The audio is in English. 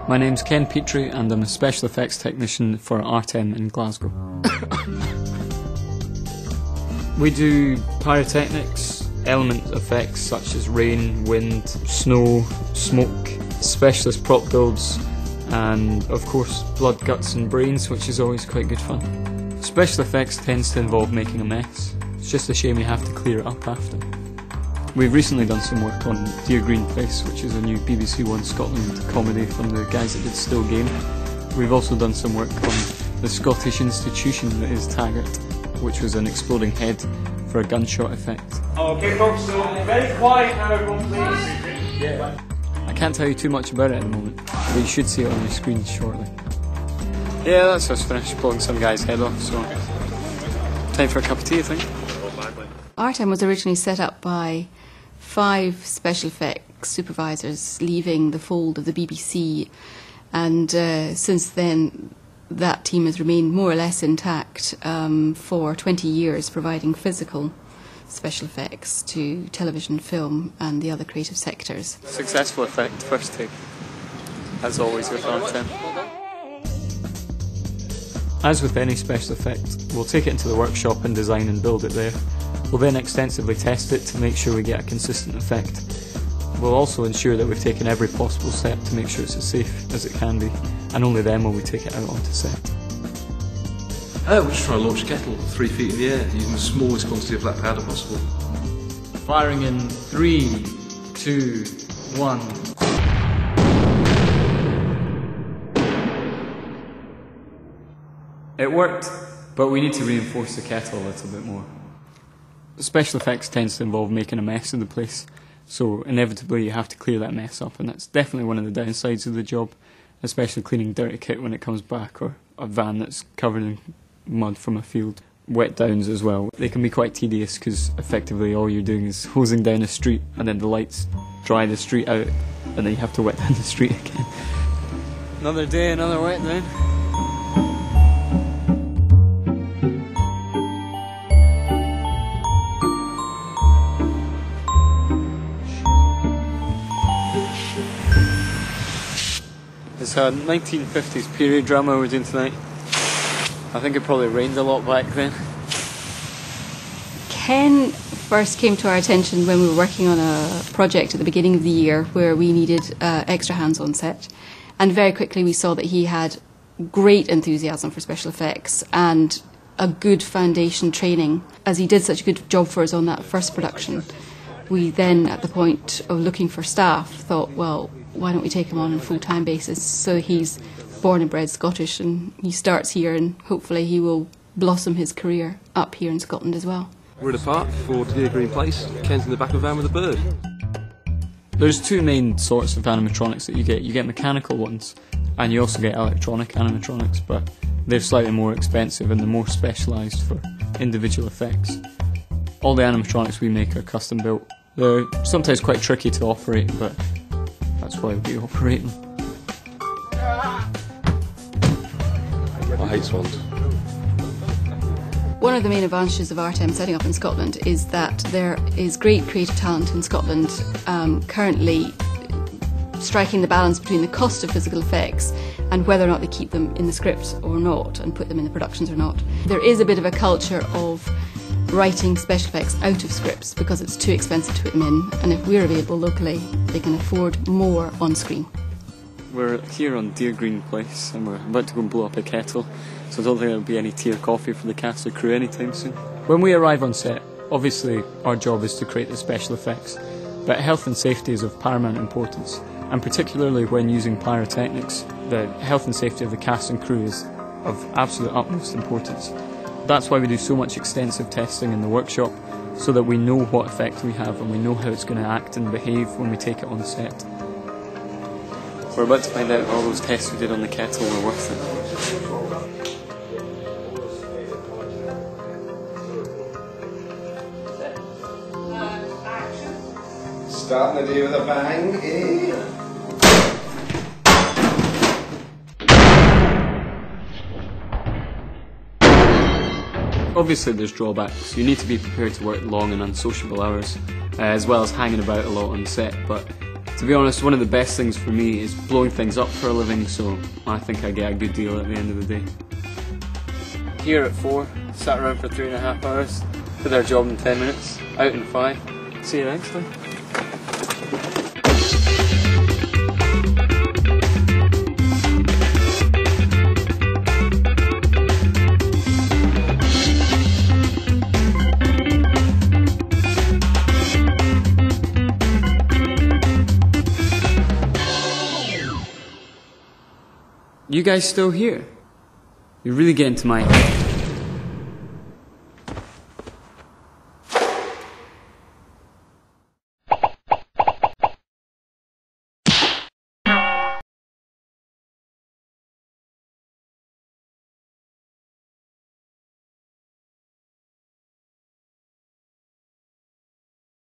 My name's Ken Petrie and I'm a special effects technician for Artem in Glasgow. We do pyrotechnics, element effects such as rain, wind, snow, smoke, specialist prop builds, and of course blood, guts and brains, which is always quite good fun. Special effects tends to involve making a mess. It's just a shame you have to clear it up after. We've recently done some work on Dear Green Place, which is a new BBC One Scotland comedy from the guys that did Still Game. We've also done some work on the Scottish institution that is Taggart, which was an exploding head for a gunshot effect. Okay folks, so very quiet now everyone please. Yeah. I can't tell you too much about it at the moment, but you should see it on your screen shortly. Yeah, that's us finished blowing some guy's head off, so time for a cup of tea, I think. Artem was originally set up by 5 special effects supervisors leaving the fold of the BBC, and since then that team has remained more or less intact for 20 years, providing physical special effects to television, film and the other creative sectors. Successful effect, first take, as always with Artem. As with any special effect, we'll take it into the workshop and design and build it there. We'll then extensively test it to make sure we get a consistent effect. We'll also ensure that we've taken every possible step to make sure it's as safe as it can be, and only then will we take it out onto set. We're just trying to launch a kettle 3 feet in the air using the smallest quantity of black powder possible. Firing in 3, 2, 1. It worked, but we need to reinforce the kettle a little bit more. Special effects tends to involve making a mess of the place, so inevitably you have to clear that mess up, and that's definitely one of the downsides of the job, especially cleaning dirty kit when it comes back, or a van that's covered in mud from a field. Wet downs as well. They can be quite tedious because effectively all you're doing is hosing down a street and then the lights dry the street out and then you have to wet down the street again. Another day, another wet down. It's a 1950s period drama we're doing tonight. I think it probably rained a lot back then. Ken first came to our attention when we were working on a project at the beginning of the year where we needed extra hands on set, and very quickly we saw that he had great enthusiasm for special effects and a good foundation training. As he did such a good job for us on that first production, we then, at the point of looking for staff, thought, well, why don't we take him on a full-time basis? So he's born and bred Scottish and he starts here, and hopefully he will blossom his career up here in Scotland as well. We're in a park for Dear Green Place. Ken's in the back of a van with a bird. There's 2 main sorts of animatronics that you get. You get mechanical ones and you also get electronic animatronics, but they're slightly more expensive and they're more specialised for individual effects. All the animatronics we make are custom built. They're sometimes quite tricky to operate, but that's why we operate them. I hate swans. One of the main advantages of Artem setting up in Scotland is that there is great creative talent in Scotland currently striking the balance between the cost of physical effects and whether or not they keep them in the script or not and put them in the productions or not. There is a bit of a culture of writing special effects out of scripts because it's too expensive to put them in, and if we're available locally they can afford more on screen. We're here on Dear Green Place and we're about to go and blow up a kettle, so I don't think there'll be any tea or coffee for the cast or crew anytime soon. When we arrive on set, obviously our job is to create the special effects, but health and safety is of paramount importance, and particularly when using pyrotechnics, the health and safety of the cast and crew is of absolute utmost importance. That's why we do so much extensive testing in the workshop, so that we know what effect we have and we know how it's going to act and behave when we take it on set. We're about to find out if all those tests we did on the kettle were worth it. Starting the day with a bang, eh? Obviously there's drawbacks. You need to be prepared to work long and unsociable hours, as well as hanging about a lot on set, but To be honest, one of the best things for me is blowing things up for a living, so I think I get a good deal at the end of the day. Here at 4, sat around for 3.5 hours, did our job in 10 minutes, out in 5. See you next time. You guys still here? You're really getting to my head.